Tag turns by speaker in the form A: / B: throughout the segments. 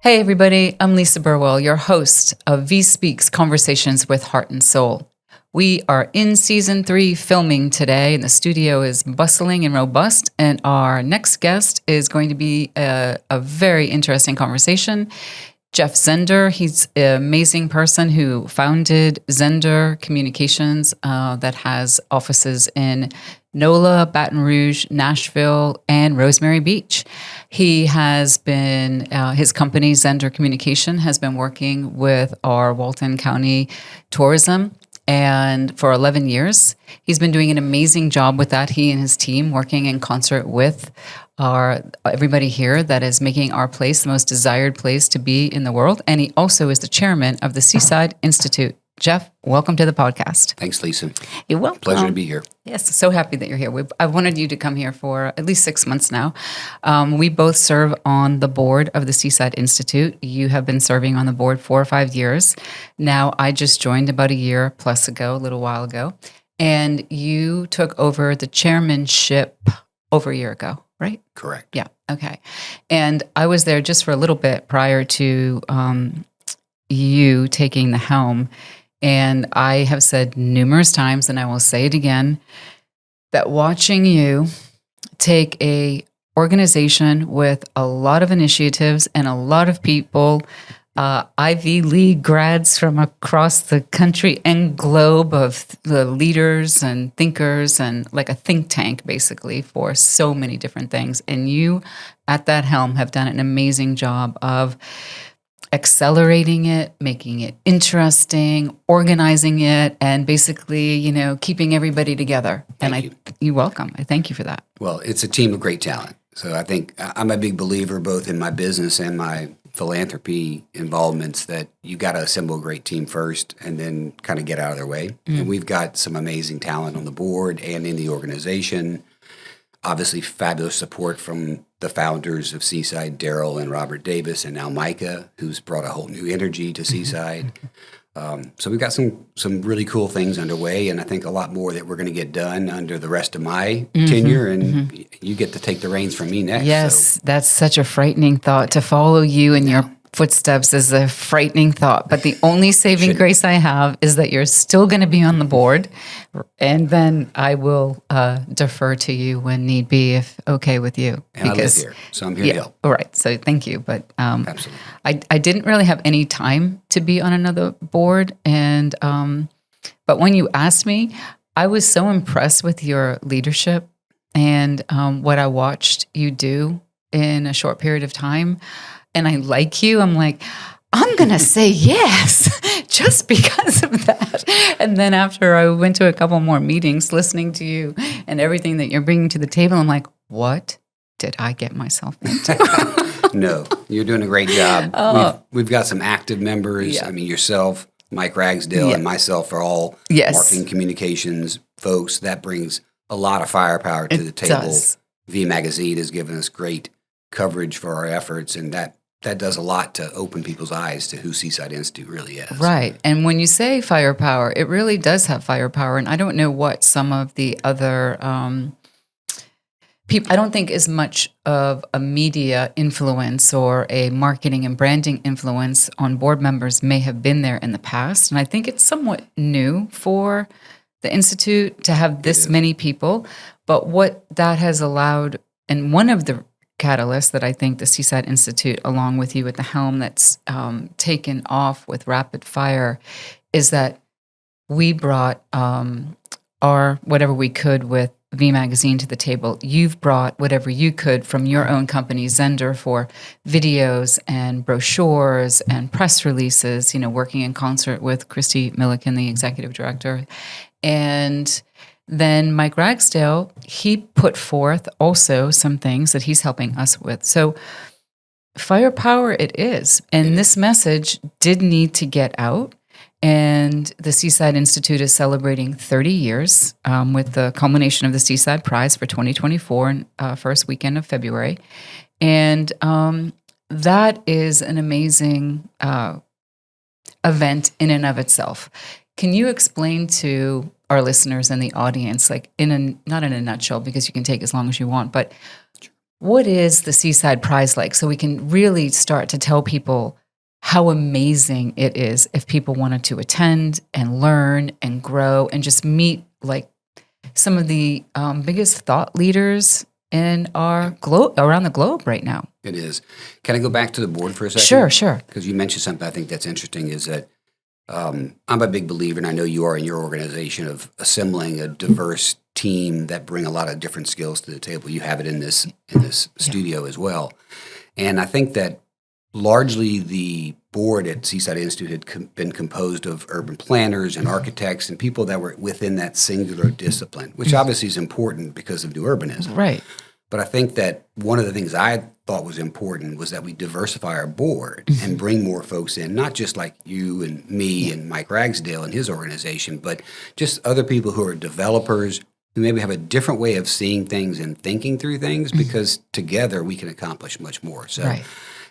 A: Hey everybody, I'm Lisa Burwell, your host of VIE Speaks Conversations with Heart and Soul. We are in season 3 filming today, and the studio is bustling and robust. And our next guest is going to be a very interesting conversation. Jeff Zehnder, he's an amazing person who founded Zehnder Communications that has offices in NOLA, Baton Rouge, Nashville, and Rosemary Beach. He has been, his company, Zehnder Communication, has been working with our Walton County tourism and for 11 years. He's been doing an amazing job with that. He and his team working in concert with everybody here that is making our place the most desired place to be in the world. And he also is the chairman of the Seaside Institute. Jeff, welcome to the podcast.
B: Thanks, Lisa.
A: You're welcome.
B: Pleasure to be here.
A: Yes, so happy that you're here. I've wanted you to come here for at least 6 months now. We both serve on the board of the Seaside Institute. You have been serving on the board 4 or 5 years. Now, I just joined about a year plus ago, a little while ago, and you took over the chairmanship over a year ago, right?
B: Correct.
A: Yeah, okay. And I was there just for a little bit prior to you taking the helm. And I have said numerous times, and I will say it again, that watching you take a organization with a lot of initiatives and a lot of people, Ivy League grads from across the country and globe of the leaders and thinkers, and like a think tank basically for so many different things. And you at that helm have done an amazing job of accelerating it, making it interesting, organizing it, and basically, keeping everybody together.
B: Thank you.
A: You're welcome. I thank you for that.
B: Well, it's a team of great talent. So I think I'm a big believer both in my business and my philanthropy involvements that you got to assemble a great team first and then kind of get out of their way. And we've got some amazing talent on the board and in the organization. Obviously, fabulous support from the founders of Seaside, Daryl and Robert Davis, and now Micah, who's brought a whole new energy to Seaside. So we've got some really cool things underway, and I think a lot more that we're going to get done under the rest of my tenure, and you get to take the reins from me next.
A: Yes, that's such a frightening thought. To follow you in your footsteps is a frightening thought, but the only saving grace I have is that you're still going to be on the board, and then I will defer to you when need be, if okay with you.
B: And because, I live here, so I'm here to help.
A: All right, so thank you. But
B: Absolutely.
A: I didn't really have any time to be on another board, and but when you asked me, I was so impressed with your leadership and what I watched you do in a short period of time. And I like you, I'm like, I'm going to say yes just because of that. And then after I went to a couple more meetings listening to you and everything that you're bringing to the table, I'm like, what did I get myself into?
B: No, you're doing a great job. We've got some active members.
A: Yeah.
B: I mean, yourself, Mike Ragsdale, and myself are all marketing communications folks. That brings a lot of firepower to the table.
A: Does.
B: VIE Magazine has given us great coverage for our efforts, and that does a lot to open people's eyes to who Seaside Institute really is.
A: Right. And when you say firepower, it really does have firepower. And I don't know what some of the other people, I don't think as much of a media influence or a marketing and branding influence on board members may have been there in the past. And I think it's somewhat new for the Institute to have this many people. But what that has allowed, and one of the catalyst that I think the Seaside Institute, along with you at the helm, that's taken off with rapid fire, is that we brought our whatever we could with VIE Magazine to the table. You've brought whatever you could from your own company, Zehnder, for videos and brochures and press releases, working in concert with Christy Milliken, the executive director. And then Mike Ragsdale, he put forth also some things that he's helping us with. So firepower it is. And this message did need to get out. And the Seaside Institute is celebrating 30 years with the culmination of the Seaside Prize for 2024, first weekend of February. And that is an amazing event in and of itself. Can you explain to our listeners and the audience, like not in a nutshell, because you can take as long as you want, but what is the Seaside Prize like? So we can really start to tell people how amazing it is if people wanted to attend and learn and grow and just meet like some of the biggest thought leaders in our around the globe right now.
B: It is. Can I go back to the board for a second?
A: Sure.
B: Because you mentioned something I think that's interesting is that I'm a big believer, and I know you are in your organization, of assembling a diverse team that bring a lot of different skills to the table. You have it in this studio as well. And I think that largely the board at Seaside Institute had been composed of urban planners and architects and people that were within that singular discipline, which obviously is important because of new urbanism.
A: Right.
B: But I think that one of the things I thought was important was that we diversify our board and bring more folks in, not just like you and me and Mike Ragsdale and his organization, but just other people who are developers who maybe have a different way of seeing things and thinking through things, because together we can accomplish much more. So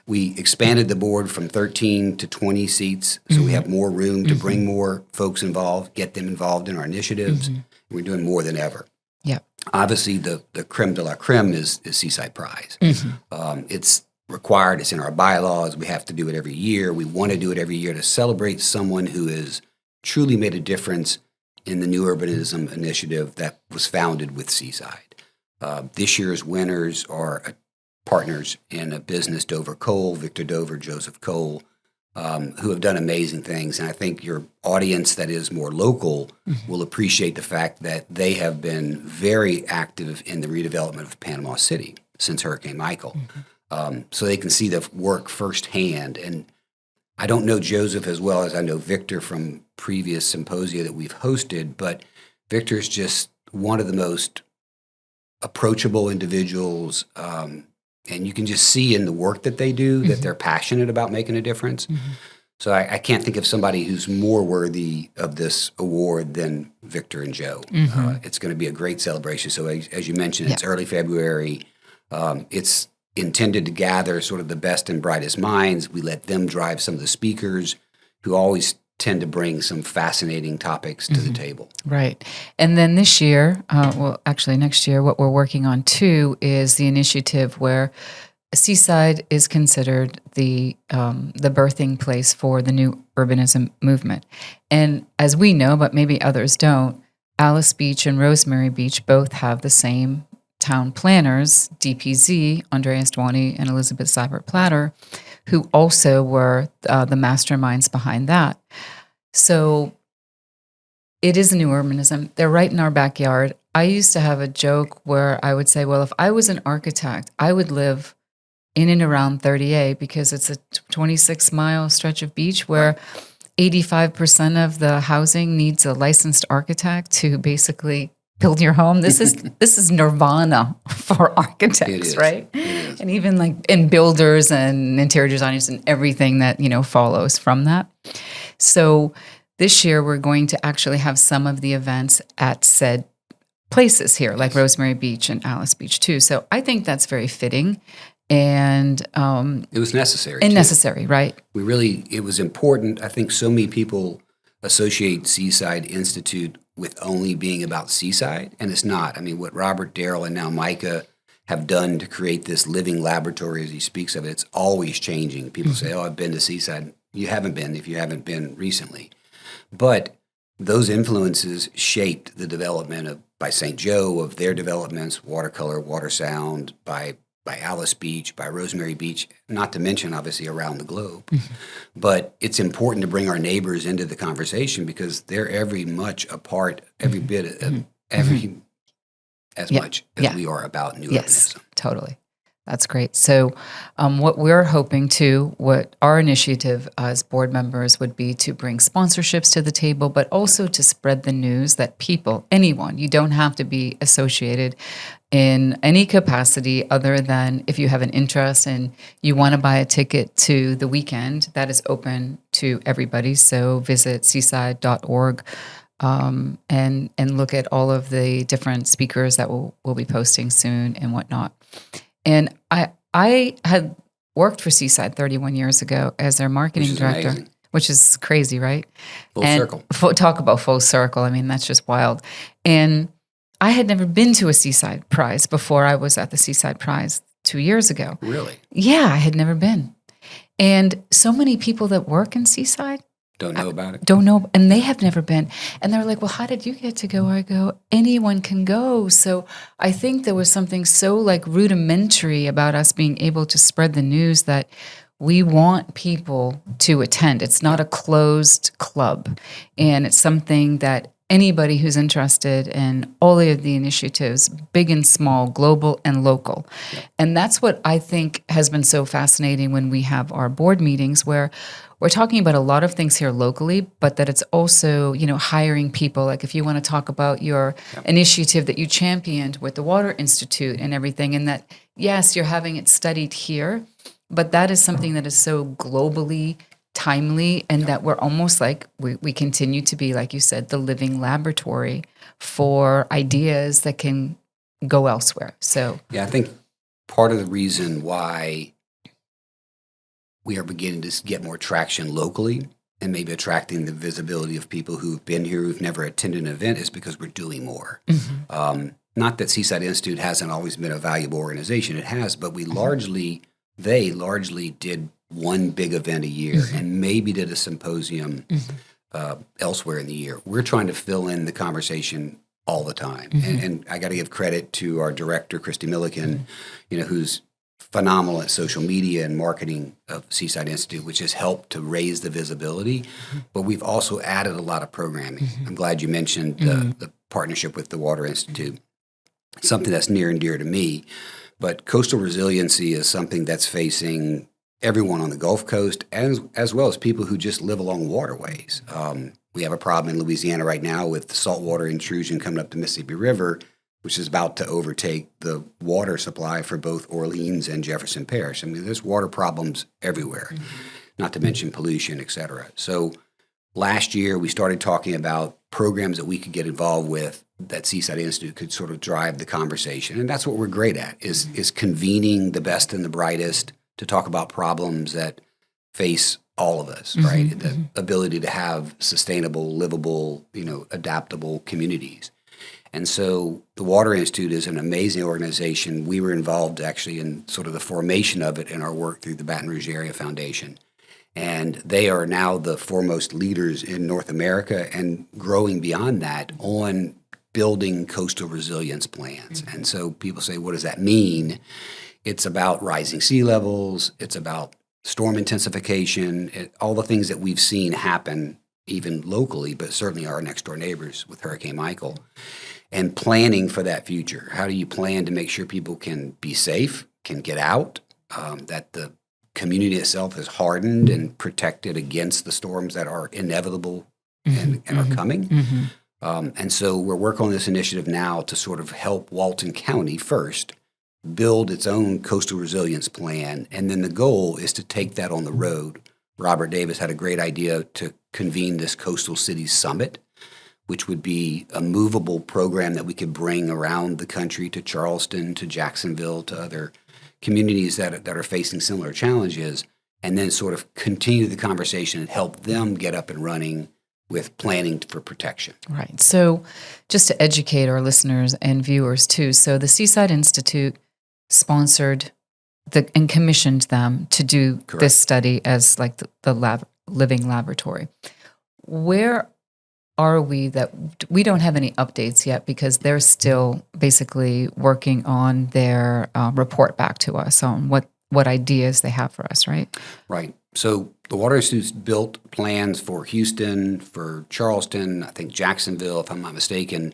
B: we expanded the board from 13 to 20 seats, so we have more room to bring more folks involved, get them involved in our initiatives. We're doing more than ever.
A: Yeah.
B: Obviously, the creme de la creme is Seaside Prize. It's required. It's in our bylaws. We have to do it every year. We want to do it every year to celebrate someone who has truly made a difference in the new urbanism initiative that was founded with Seaside. This year's winners are partners in a business, Dover Cole, Victor Dover, Joseph Cole, who have done amazing things. And I think your audience that is more local will appreciate the fact that they have been very active in the redevelopment of Panama City since Hurricane Michael. So they can see the work firsthand. And I don't know Joseph as well as I know Victor from previous symposia that we've hosted, but Victor's just one of the most approachable individuals. And you can just see in the work that they do that they're passionate about making a difference. So I can't think of somebody who's more worthy of this award than Victor and Joe. It's going to be a great celebration. So as you mentioned, it's early February. It's intended to gather sort of the best and brightest minds. We let them drive some of the speakers who always tend to bring some fascinating topics to the table.
A: Right. And then this year, actually next year, what we're working on too is the initiative where Seaside is considered the birthing place for the new urbanism movement. And as we know, but maybe others don't, Alice Beach and Rosemary Beach both have the same town planners, DPZ, Andreas Dwani and Elizabeth Seibert Platter, who also were the masterminds behind that. So it is a new urbanism. They're right in our backyard. I used to have a joke where I would say, well, if I was an architect, I would live in and around 30A because it's a 26-mile stretch of beach where 85% of the housing needs a licensed architect to basically build your home. This is nirvana for architects, right? And even like in builders and interior designers and everything that, follows from that. So this year we're going to actually have some of the events at said places here, like Rosemary Beach and Alice Beach too. So I think that's very fitting. And
B: it was necessary.
A: And necessary, right?
B: It was important. I think so many people associate Seaside Institute with only being about Seaside, and it's not. I mean, what Robert, Darrell, and now Micah have done to create this living laboratory, as he speaks of it, it's always changing. People say, I've been to Seaside. You haven't been if you haven't been recently. But those influences shaped the development by St. Joe, of their developments, Watercolor, Water Sound, by Alice Beach, by Rosemary Beach, not to mention, obviously, around the globe. But it's important to bring our neighbors into the conversation because they're every much a part, every bit, as much as we are about new urbanism.
A: Totally. That's great. So what we're hoping to, what our initiative as board members would be to bring sponsorships to the table, but also to spread the news that people, anyone, you don't have to be associated in any capacity other than if you have an interest and you want to buy a ticket to the weekend, that is open to everybody. So visit seaside.org and look at all of the different speakers that we'll be posting soon and whatnot. And I had worked for Seaside 31 years ago as their marketing director,
B: amazing.
A: Which is crazy, right?
B: Full circle.
A: Talk about full circle. I mean, that's just wild. And I had never been to a Seaside Prize before I was at the Seaside Prize. 2 years ago.
B: Really?
A: Yeah, I had never been. And so many people that work in Seaside
B: Don't know about it?
A: don't know, and they have never been. And they're like, well, how did you get to go? I go, anyone can go. So I think there was something so like rudimentary about us being able to spread the news that we want people to attend. It's not a closed club. And it's something that anybody who's interested in all of the initiatives, big and small, global and local. And that's what I think has been so fascinating when we have our board meetings, where we're talking about a lot of things here locally, but that it's also, hiring people. Like if you want to talk about your initiative that you championed with the Water Institute and everything, and that, yes, you're having it studied here, but that is something that is so globally timely, and that we're almost like we continue to be, like you said, the living laboratory for ideas that can go elsewhere. So
B: yeah, I think part of the reason why we are beginning to get more traction locally and maybe attracting the visibility of people who've been here who've never attended an event is because we're doing more. Not that Seaside Institute hasn't always been a valuable organization. It has, but they largely did one big event a year and maybe did a symposium elsewhere in the year. We're trying to fill in the conversation all the time. And I got to give credit to our director, Christy Milliken, who's phenomenal at social media and marketing of Seaside Institute, which has helped to raise the visibility. But we've also added a lot of programming. I'm glad you mentioned the partnership with the Water Institute, something that's near and dear to me. But coastal resiliency is something that's facing everyone on the Gulf Coast, as well as people who just live along waterways. We have a problem in Louisiana right now with saltwater intrusion coming up the Mississippi River, which is about to overtake the water supply for both Orleans and Jefferson Parish. I mean, there's water problems everywhere, not to mention pollution, et cetera. So last year, we started talking about programs that we could get involved with that Seaside Institute could sort of drive the conversation. And that's what we're great at, is convening the best and the brightest to talk about problems that face all of us, right? The ability to have sustainable, livable, adaptable communities. And so the Water Institute is an amazing organization. We were involved actually in sort of the formation of it in our work through the Baton Rouge Area Foundation. And they are now the foremost leaders in North America and growing beyond that on building coastal resilience plans. And so people say, what does that mean? It's about rising sea levels. It's about storm intensification, all the things that we've seen happen even locally, but certainly our next door neighbors with Hurricane Michael. And planning for that future. How do you plan to make sure people can be safe, can get out, that the community itself is hardened and protected against the storms that are inevitable and are coming? And so we're working on this initiative now to sort of help Walton County first build its own coastal resilience plan. And then the goal is to take that on the road. Robert Davis had a great idea to convene this Coastal Cities Summit, which would be a movable program that we could bring around the country to Charleston, to Jacksonville, to other communities that are facing similar challenges, and then sort of continue the conversation and help them get up and running with planning for protection. Right.
A: So just to educate our listeners and viewers too, so the Seaside Institute sponsored and commissioned them to do this study as like the living laboratory. Where are we that we don't have any updates yet because they're still basically working on their report back to us on what ideas they have for us, right?
B: Right. So the Water Institute's built plans for Houston, for Charleston, I think Jacksonville, if I'm not mistaken.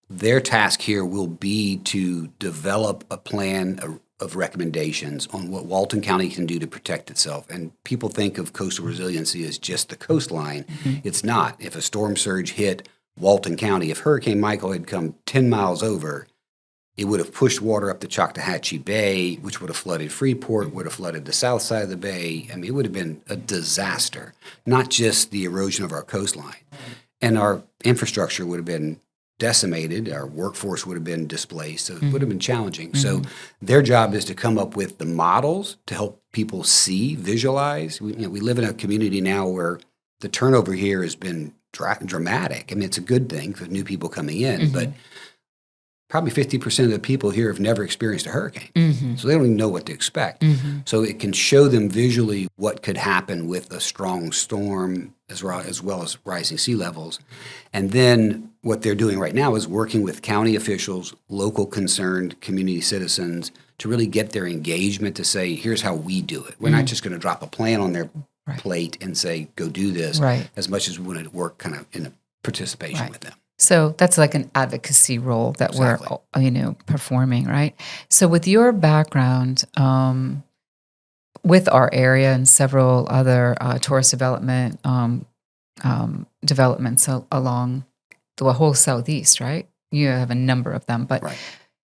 B: Their task here will be to develop a plan of recommendations on what Walton County can do to protect itself. And people think of coastal resiliency as just the coastline. It's not. If a storm surge hit Walton County, if Hurricane Michael had come 10 miles over, it would have pushed water up the Choctawhatchee Bay, which would have flooded Freeport, would have flooded the south side of the bay. I mean, it would have been a disaster, not just the erosion of our coastline. And our infrastructure would have been decimated, our workforce would have been displaced, so it would have been challenging. So their job is to come up with the models to help people see, visualize. We live in a community now where the turnover here has been dramatic. I mean, it's a good thing for new people coming in, but probably 50% of the people here have never experienced a hurricane. So they don't even know what to expect. So it can show them visually what could happen with a strong storm as well as rising sea levels. And then what they're doing right now is working with county officials, local concerned community citizens to really get their engagement to say, here's how we do it. We're not just going to drop a plan on their plate and say, go do this, as much as we want to work kind of in a participation with them.
A: So that's like an advocacy role that we're, performing, right? So with your background, with our area and several other tourist development developments along the whole Southeast, right? You have a number of them, but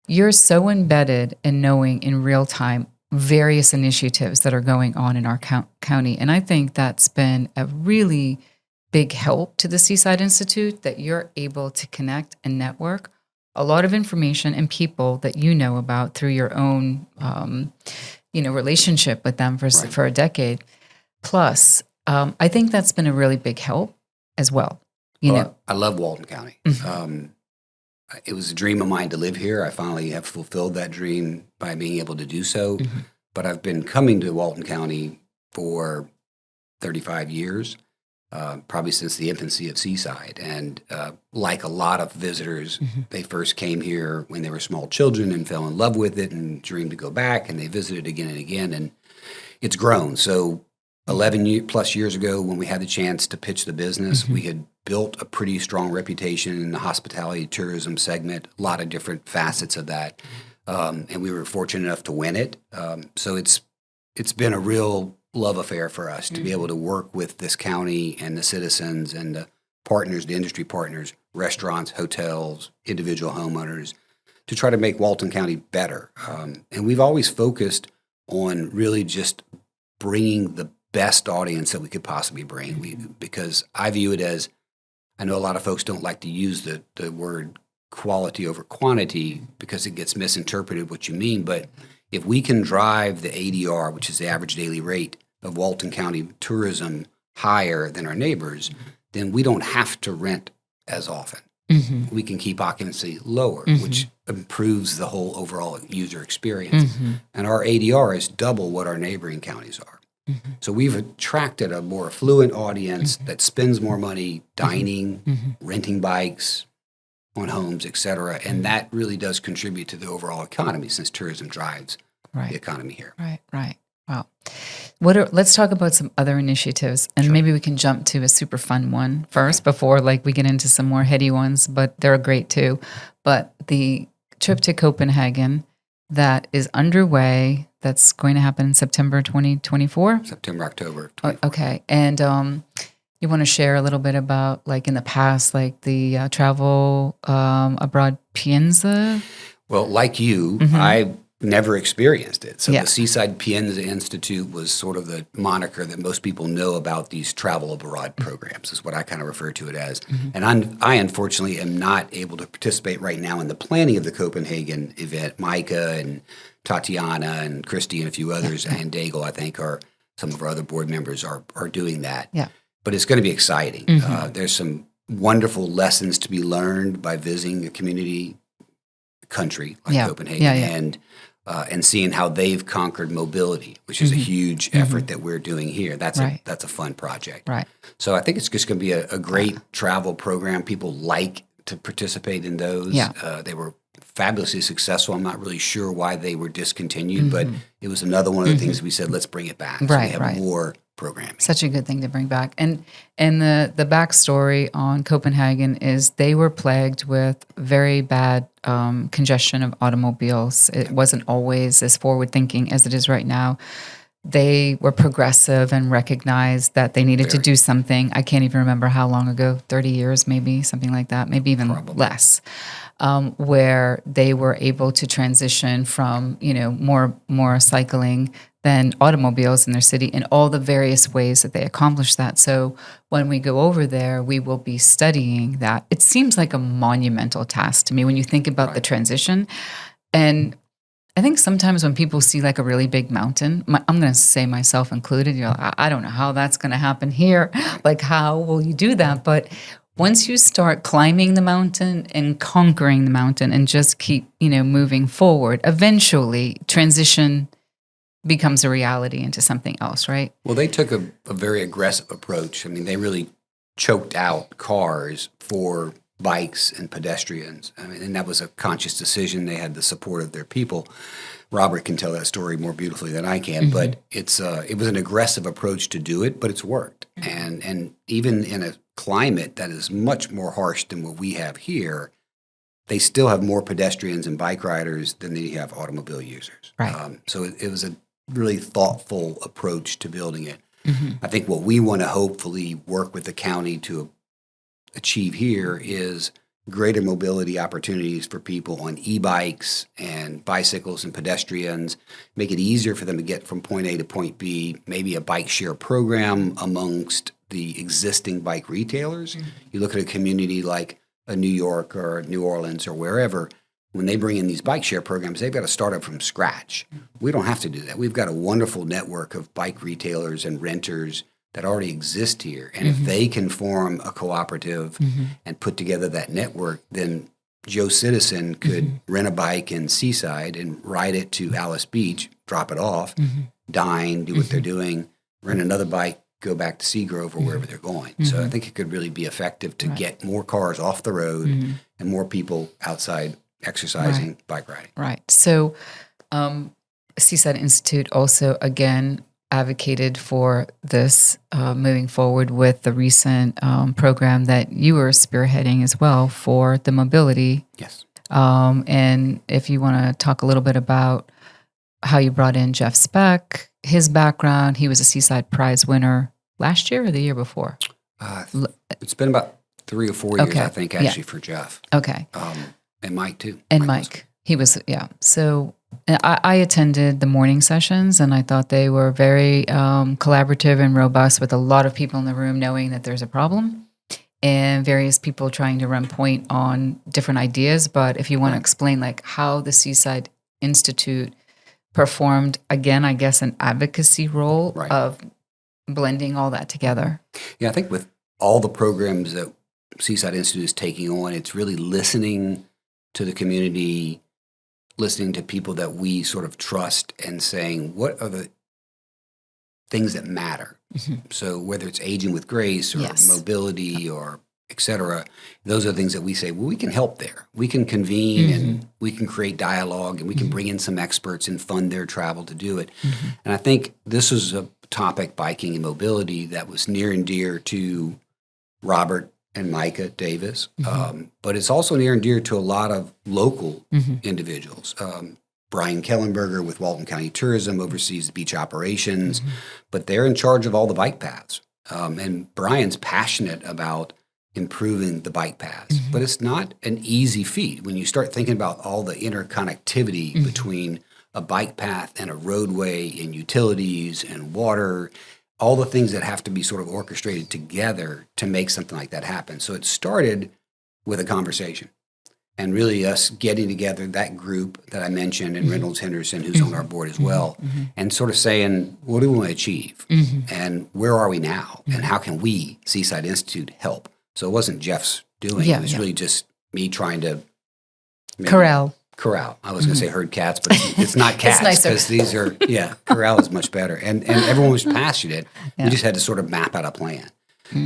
A: you're so embedded in knowing in real time various initiatives that are going on in our county. And I think that's been a really big help to the Seaside Institute, that you're able to connect and network a lot of information and people that you know about through your own, relationship with them for a decade. Plus, I think that's been a really big help as well.
B: I love Walton County. It was a dream of mine to live here. I finally have fulfilled that dream by being able to do so. But I've been coming to Walton County for 35 years. Probably since the infancy of Seaside. And like a lot of visitors, they first came here when they were small children and fell in love with it and dreamed to go back, and they visited again and again, and it's grown. So 11 plus years ago, when we had the chance to pitch the business, we had built a pretty strong reputation in the hospitality tourism segment, a lot of different facets of that, and we were fortunate enough to win it. So it's been a real love affair for us to be able to work with this county and the citizens and the partners, the industry partners, restaurants, hotels, individual homeowners, to try to make Walton County better. And we've always focused on really just bringing the best audience that we could possibly bring. Because I view it as, I know a lot of folks don't like to use the word quality over quantity because it gets misinterpreted what you mean, but if we can drive the ADR, which is the average daily rate of Walton County tourism, higher than our neighbors, then we don't have to rent as often. We can keep occupancy lower, which improves the whole overall user experience. And our ADR is double what our neighboring counties are. So we've attracted a more affluent audience that spends more money dining, renting bikes, on homes, et cetera. And that really does contribute to the overall economy, since tourism drives the economy here.
A: Right. Wow. Let's talk about some other initiatives, and maybe we can jump to a super fun one first before we get into some more heady ones, but they're great too. But the trip to Copenhagen that is underway, that's going to happen in September 2024?
B: September, October. 24.
A: Okay. And you want to share a little bit about, in the past, the travel abroad Pienza?
B: Well, like you, I never experienced it. So the Seaside Pienza Institute was sort of the moniker that most people know about these travel abroad programs, is what I kind of refer to it as. And I unfortunately am not able to participate right now in the planning of the Copenhagen event. Micah and Tatiana and Christy and a few others, and Daigle, I think, are some of our other board members are doing that. Yeah. But it's going to be exciting. There's some wonderful lessons to be learned by visiting a community country like Copenhagen and seeing how they've conquered mobility, which is a huge effort that we're doing here. That's a fun project. Right. So I think it's just going to be a great travel program. People like to participate in those. Yeah. They were fabulously successful. I'm not really sure why they were discontinued, but it was another one of the things we said, let's bring it back. So we have more programming. Such a good thing to bring back. And the backstory on Copenhagen is they were plagued with very bad congestion of automobiles. It wasn't always as forward-thinking as it is right now. They were progressive and recognized that they needed to do something. I can't even remember how long ago, 30 years maybe, something like that, maybe even less, where they were able to transition from, more cycling than automobiles in their city, in all the various ways that they accomplished that. So when we go over there, we will be studying that. It seems like a monumental task to me when you think about the transition. And I think sometimes when people see a really big mountain, I'm going to say myself included, I don't know how that's going to happen here. How will you do that? But
A: once you start climbing the mountain and conquering the mountain and just keep, moving forward, eventually transition becomes a reality into something else, right?
B: Well, they took a very aggressive approach. I mean, they really choked out cars for bikes and pedestrians. I mean, and that was a conscious decision. They had the support of their people. Robert can tell that story more beautifully than I can, but it was an aggressive approach to do it, but it's worked. And even in a climate that is much more harsh than what we have here, they still have more pedestrians and bike riders than they have automobile users.
A: Right.
B: So it was a really thoughtful approach to building it. I think what we want to hopefully work with the county to achieve here is greater mobility opportunities for people on e-bikes and bicycles and pedestrians, make it easier for them to get from point A to point B, maybe a bike share program amongst the existing bike retailers. You look at a community like a New York or New Orleans or wherever, when they bring in these bike share programs, they've got to start up from scratch. We don't have to do that. We've got a wonderful network of bike retailers and renters that already exist here. And if they can form a cooperative and put together that network, then Joe Citizen could rent a bike in Seaside and ride it to Alice Beach, drop it off, dine, do what they're doing, rent another bike, go back to Seagrove or wherever they're going. So I think it could really be effective to get more cars off the road and more people outside exercising, bike riding.
A: Right. So Seaside Institute also, again, advocated for this moving forward with the recent program that you were spearheading as well for the mobility.
B: Yes.
A: And if you want to talk a little bit about how you brought in Jeff Speck, his background, he was a Seaside Prize winner last year or the year before?
B: It's been about 3 or 4 years, I think, actually, for Jeff.
A: Okay.
B: And Mike, too.
A: And Mike. He was, So I attended the morning sessions, and I thought they were very collaborative and robust with a lot of people in the room knowing that there's a problem and various people trying to run point on different ideas. But if you want to explain like how the Seaside Institute performed, again, I guess an advocacy role of blending all that together.
B: Yeah, I think with all the programs that Seaside Institute is taking on, it's really listening to the community, listening to people that we sort of trust and saying, what are the things that matter? So whether it's aging with grace or mobility or et cetera, those are things that we say, well, we can help there. We can convene and we can create dialogue and we can bring in some experts and fund their travel to do it. And I think this is a topic, biking and mobility, that was near and dear to Robert and Micah Davis, but it's also near and dear to a lot of local individuals. Brian Kellenberger with Walton County Tourism oversees the beach operations, but they're in charge of all the bike paths. And Brian's passionate about improving the bike paths, but it's not an easy feat. When you start thinking about all the interconnectivity between a bike path and a roadway and utilities and water, all the things that have to be sort of orchestrated together to make something like that happen. So it started with a conversation and really us getting together, that group that I mentioned, and Reynolds Henderson, who's on our board as well, and sort of saying, what do we want to achieve? And where are we now? And how can we, Seaside Institute, help? So it wasn't Jeff's doing. It was really just me trying to
A: corral.
B: I was going to say herd cats, but it's not cats because these are, corral is much better. And everyone was passionate. We just had to sort of map out a plan.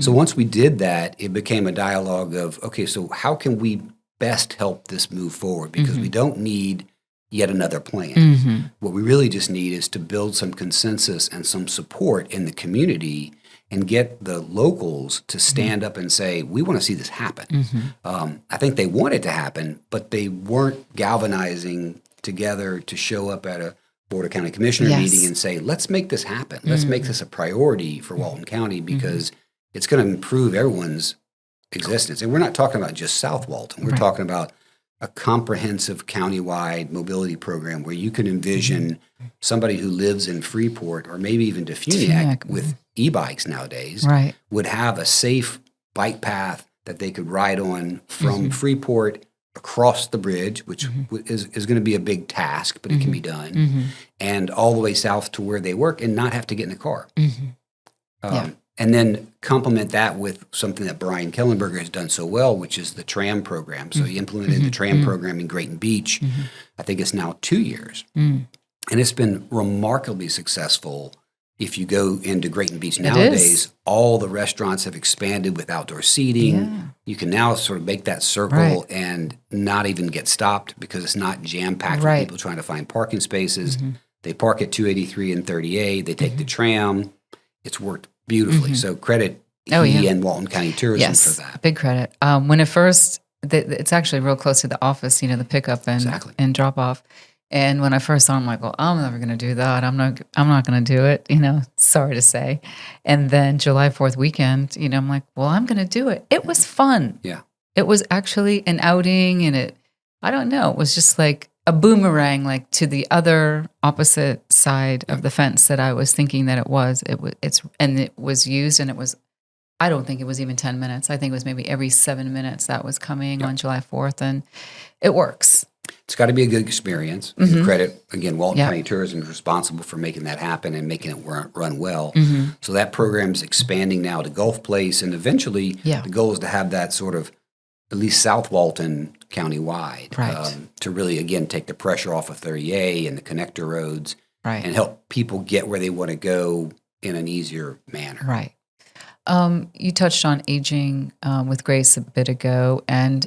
B: So once we did that, it became a dialogue of, okay, so how can we best help this move forward? Because we don't need yet another plan. What we really just need is to build some consensus and some support in the community and get the locals to stand up and say, we want to see this happen. I think they want it to happen, but they weren't galvanizing together to show up at a Board of County Commissioner meeting and say, let's make this happen. Let's make this a priority for Walton County because it's going to improve everyone's existence. And we're not talking about just South Walton. We're talking about a comprehensive countywide mobility program where you can envision somebody who lives in Freeport or maybe even Defuniak with e-bikes nowadays would have a safe bike path that they could ride on from Freeport across the bridge, which is going to be a big task, but it can be done, and all the way south to where they work and not have to get in the car. And then complement that with something that Brian Kellenberger has done so well, which is the tram program. So he implemented the tram program in Grayton Beach. I think it's now 2 years. And it's been remarkably successful. If you go into Grayton Beach nowadays, all the restaurants have expanded with outdoor seating.
A: Yeah.
B: You can now sort of make that circle and not even get stopped because it's not jam-packed with people trying to find parking spaces. They park at 283 and 38. They take the tram. It's worked beautifully. So credit he and Walton County Tourism for that.
A: Big credit. When it first, it's actually real close to the office, you know, the pickup and drop off. And when I first saw it, I'm like, well, I'm never going to do that. I'm not going to do it, you know, sorry to say. And then July 4th weekend, you know, I'm like, well, I'm going to do it. It was fun.
B: Yeah.
A: It was actually an outing, and I don't know, it was just like a boomerang, like to the other opposite side of the fence that I was thinking that it was. It was used, and it was, I don't think it was even 10 minutes. I think it was maybe every 7 minutes that was coming on July 4th, and it works.
B: It's got to be a good experience. Credit, again, Walton County Tourism is responsible for making that happen and making it run well. So that program is expanding now to Gulf Place, and eventually the goal is to have that sort of at least South Walton county-wide to really, again, take the pressure off of 30A and the connector roads and help people get where they want to go in an easier manner.
A: Right. You touched on aging with Grace a bit ago, and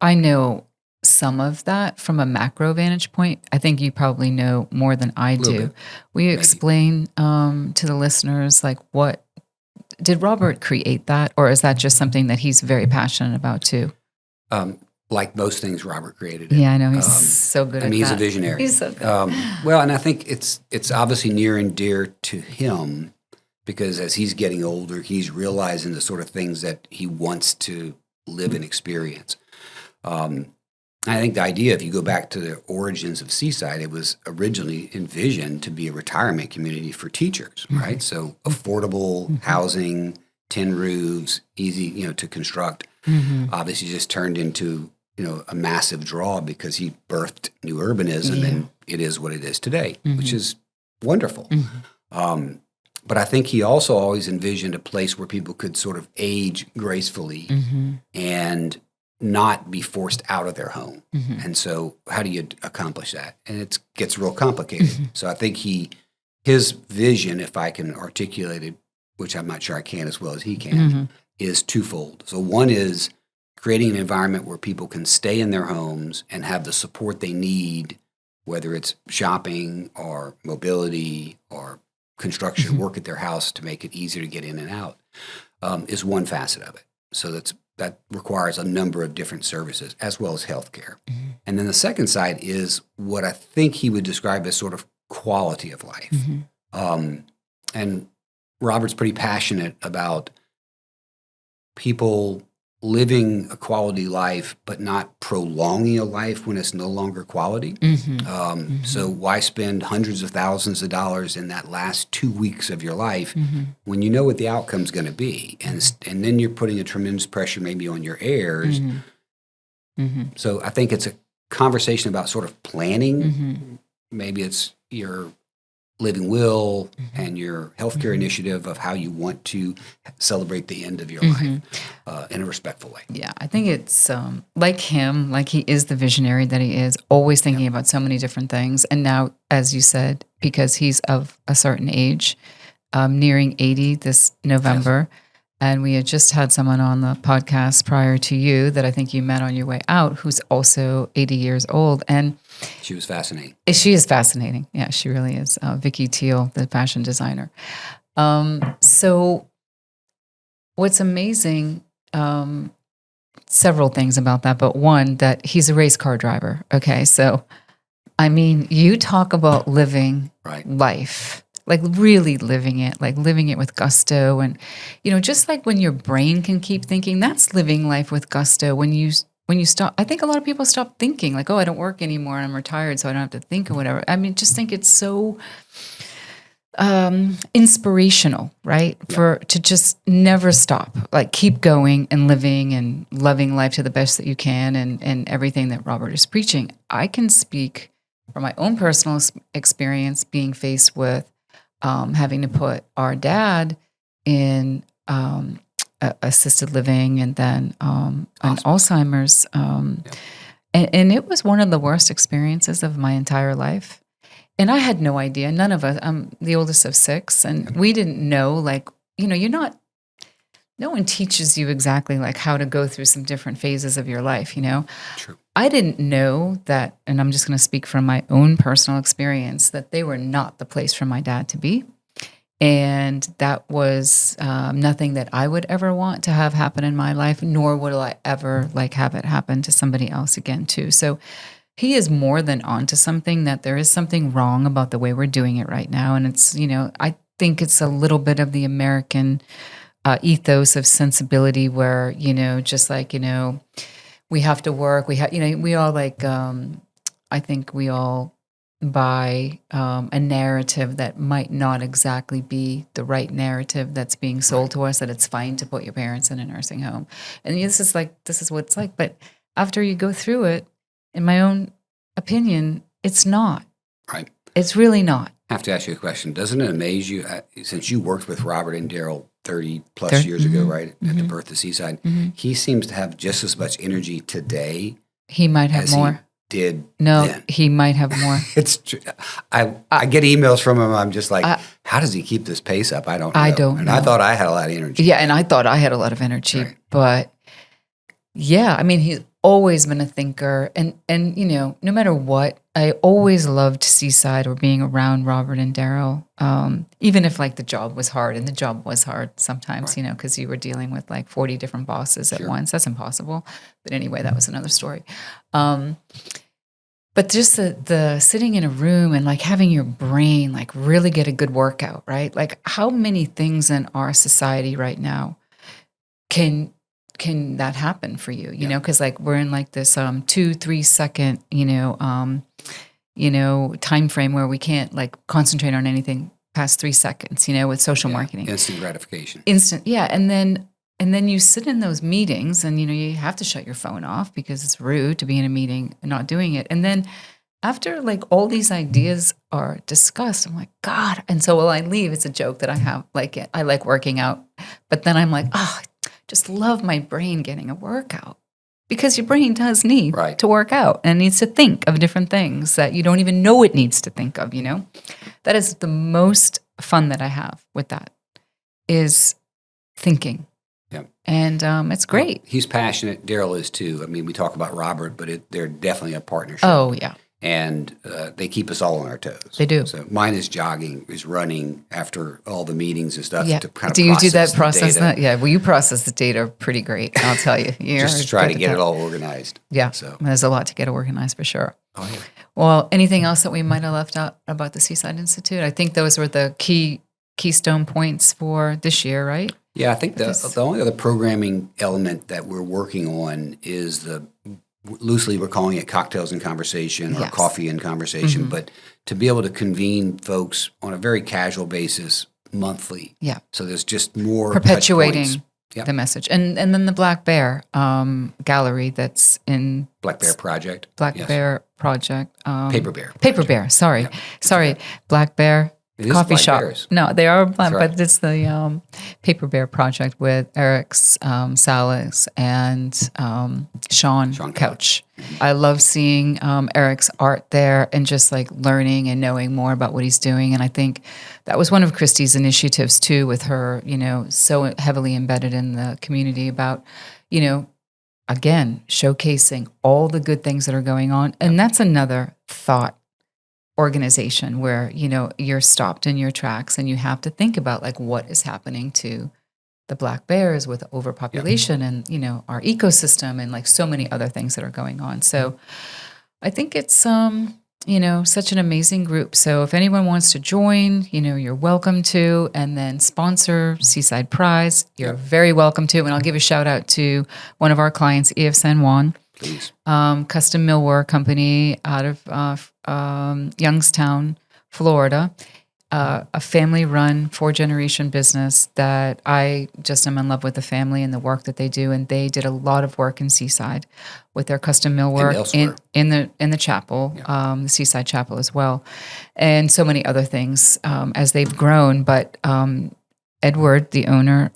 A: I know some of that from a macro vantage point. I think you probably know more than I do. Will you explain to the listeners, like, what did Robert create that, or is that just something that he's very passionate about too?
B: Like most things, Robert created it.
A: Yeah, I know, he's so good at that.
B: I mean, he's a visionary.
A: He's so good.
B: Well, and I think it's obviously near and dear to him because as he's getting older, he's realizing the sort of things that he wants to live and experience. I think the idea, if you go back to the origins of Seaside, it was originally envisioned to be a retirement community for teachers, right? So affordable housing, tin roofs, easy, to construct. Obviously just turned into, a massive draw because he birthed new urbanism and it is what it is today, which is wonderful. But I think he also always envisioned a place where people could sort of age gracefully and not be forced out of their home. And so how do you accomplish that? And it gets real complicated. So I think his vision, if I can articulate it, which I'm not sure I can as well as he can, is twofold. So one is creating an environment where people can stay in their homes and have the support they need, whether it's shopping or mobility or construction, work at their house to make it easier to get in and out, is one facet of it. So that requires a number of different services as well as healthcare. And then the second side is what I think he would describe as sort of quality of life. And Robert's pretty passionate about people living a quality life, but not prolonging a life when it's no longer quality. So why spend hundreds of thousands of dollars in that last 2 weeks of your life when you know what the outcome's going to be? And then you're putting a tremendous pressure maybe on your heirs. So I think it's a conversation about sort of planning. Maybe it's your living will and your healthcare initiative of how you want to celebrate the end of your life in a respectful way.
A: Yeah, I think it's like him, like he is the visionary that he is, always thinking about so many different things. And now, as you said, because he's of a certain age, nearing 80 this November, and we had just had someone on the podcast prior to you that I think you met on your way out who's also 80 years old. And
B: she was fascinating.
A: She is fascinating. Yeah, she really is. Vicky Teal, the fashion designer. So what's amazing, several things about that, but one, that he's a race car driver. Okay, so, I mean, you talk about living life, like really living it with gusto. And, just like when your brain can keep thinking, that's living life with gusto. When you stop, I think a lot of people stop thinking like, oh, I don't work anymore and I'm retired, so I don't have to think or whatever. I mean, just think it's so inspirational, right? To just never stop, like keep going and living and loving life to the best that you can and everything that Robert is preaching. I can speak from my own personal experience being faced with having to put our dad in assisted living, and then on Alzheimer's. And it was one of the worst experiences of my entire life. And I had no idea. None of us. I'm the oldest of 6, and we didn't know. Like, you're not. No one teaches you exactly like how to go through some different phases of your life.
B: True.
A: I didn't know that, and I'm just going to speak from my own personal experience, that they were not the place for my dad to be. And that was nothing that I would ever want to have happen in my life, nor would I ever like have it happen to somebody else again too. So he is more than onto something, that there is something wrong about the way we're doing it right now. And it's, I think it's a little bit of the American ethos of sensibility where, just like, we have to work. We have, we all like, I think we all buy a narrative that might not exactly be the right narrative that's being sold to us, that it's fine to put your parents in a nursing home. And this is what it's like. But after you go through it, in my own opinion, it's not.
B: Right.
A: It's really not.
B: I have to ask you a question. Doesn't it amaze you, since you worked with Robert and Daryl 30 plus years ago, right, at the birth of Seaside, he seems to have just as much energy today.
A: He might have more.
B: Did
A: no,
B: then.
A: He might have more.
B: It's true. I get emails from him. I'm just like, how does he keep this pace up? I don't know. And I thought I had a lot of energy.
A: Yeah, and I thought I had a lot of energy.
B: Right.
A: But yeah, I mean, he's always been a thinker. And no matter what, I always loved Seaside or being around Robert and Daryl, even if like the job was hard. And the job was hard sometimes, because you were dealing with like 40 different bosses at once. That's impossible. But anyway, that was another story. But just the sitting in a room and like having your brain like really get a good workout, right? Like how many things in our society right now can that happen for you? You know, because like we're in like this 2-3 second time frame where we can't like concentrate on anything past 3 seconds. With social marketing,
B: instant gratification,
A: And then you sit in those meetings and, you have to shut your phone off because it's rude to be in a meeting and not doing it. And then after like all these ideas are discussed, I'm like, God. And so while I leave, it's a joke that I have, like I like working out. But then I'm like, I just love my brain getting a workout, because your brain does need to work out and needs to think of different things that you don't even know it needs to think of, That is the most fun that I have with that, is thinking.
B: Yeah.
A: And it's great.
B: He's passionate. Daryl is too. I mean, we talk about Robert, but they're definitely a partnership.
A: Oh, yeah.
B: And they keep us all on our toes.
A: They do.
B: So mine is jogging, is running after all the meetings and stuff.
A: Yeah.
B: To kind of
A: do you do that,
B: process
A: that? Yeah. Well, you process the data pretty great, I'll tell you.
B: Just to try to get it all organized.
A: Yeah.
B: So
A: there's a lot to get it organized for sure.
B: Oh, yeah.
A: Well, anything else that we might have left out about the Seaside Institute? I think those were the keystone points for this year, right?
B: Yeah, I think the only other programming element that we're working on is loosely we're calling it cocktails and conversation or coffee and conversation, but to be able to convene folks on a very casual basis monthly. Yeah. So there's just more
A: perpetuating the message. And then the Black Bear gallery that's in
B: Black Bear Project.
A: Bear Project.
B: Paper Bear.
A: Paper Bear. Sorry.
B: Yeah.
A: Sorry. Black Bear. Coffee shop.
B: Bears.
A: No, they are black, but it's the Paper Bear Project with Eric's Salas and Sean Couch. I love seeing Eric's art there and just like learning and knowing more about what he's doing. And I think that was one of Christy's initiatives too, with her, so heavily embedded in the community about, again, showcasing all the good things that are going on. And that's another thought organization where you're stopped in your tracks and you have to think about like what is happening to the black bears with overpopulation and our ecosystem and like so many other things that are going on. So I think it's such an amazing group. So if anyone wants to join, you're welcome to, and then sponsor Seaside Prize, you're very welcome to. And I'll give a shout out to one of our clients, EF San Juan.
B: Please.
A: Custom millwork company out of Youngstown, Florida, a family-run 4-generation business that I just am in love with the family and the work that they do. And they did a lot of work in Seaside with their custom millwork in the chapel, the Seaside Chapel as well, and so many other things as they've grown. But Edward, the owner,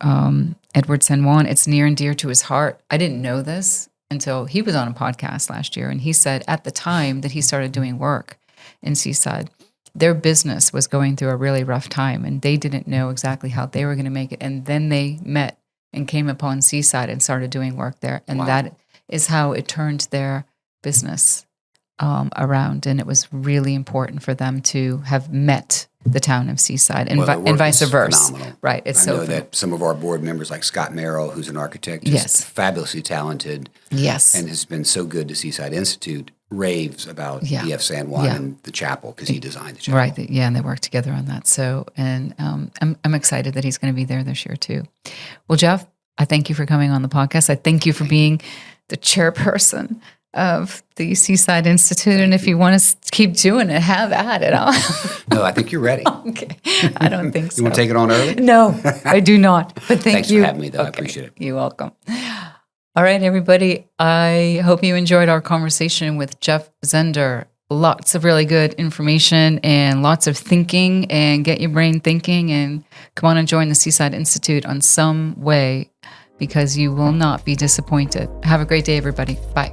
A: Edward San Juan, it's near and dear to his heart. I didn't know this until he was on a podcast last year. And he said at the time that he started doing work in Seaside, their business was going through a really rough time and they didn't know exactly how they were going to make it. And then they met and came upon Seaside and started doing work there. And that is how it turned their business around. And it was really important for them to have met the town of Seaside and vice versa.
B: Phenomenal.
A: Right. It's
B: I know that some of our board members, like Scott Merrill, who's an architect, is fabulously talented.
A: Yes.
B: And has been so good to Seaside Institute, raves about VF San Juan and the chapel because he designed the chapel.
A: Right. Yeah. And they worked together on that. So, and I'm excited that he's going to be there this year too. Well, Jeff, I thank you for coming on the podcast. I thank you for being the chairperson of the Seaside Institute. And if you want to keep doing it, have at it.
B: No, I think you're ready.
A: Okay. I don't think so.
B: You want to take it on early?
A: No, I do not. But
B: Thanks
A: you.
B: for having me, though. I appreciate it.
A: You're welcome. All right, everybody. I hope you enjoyed our conversation with Jeff Zehnder. Lots of really good information and lots of thinking, and get your brain thinking, and come on and join the Seaside Institute on some way, because you will not be disappointed. Have a great day, everybody. Bye.